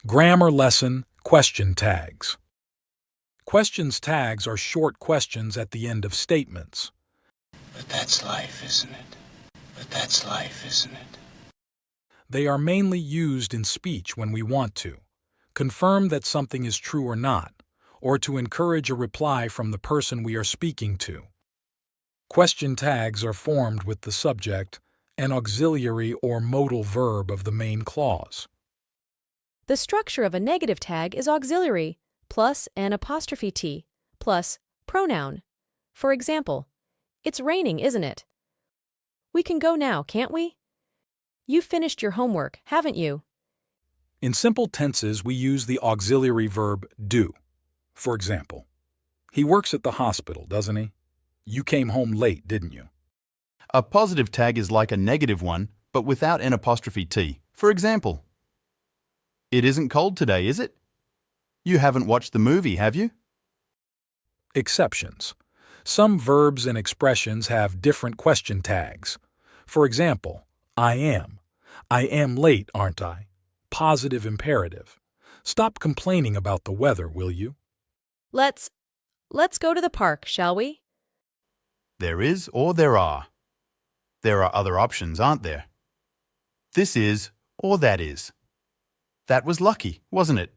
Grammar lesson question tags. Questions tags are short questions at the end of statements. But that's life, isn't it? But that's life, isn't it? They are mainly used in speech when we want to confirm that something is true or not, or to encourage a reply from the person we are speaking to. Question tags are formed with the subject, an auxiliary or modal verb of the main clause. The structure of a negative tag is auxiliary plus an apostrophe T plus pronoun. For example, it's raining, isn't it? We can go now, can't we? You've finished your homework, haven't you? In simple tenses, we use the auxiliary verb do. For example, he works at the hospital, doesn't he? You came home late, didn't you? A positive tag is like a negative one, but without an apostrophe T. For example, it isn't cold today, is it? You haven't watched the movie, have you? Exceptions. Some verbs and expressions have different question tags. For example, I am. I am late, aren't I? Positive imperative. Stop complaining about the weather, will you? Let's go to the park, shall we? There is or there are. There are other options, aren't there? This is or that is. That was lucky, wasn't it?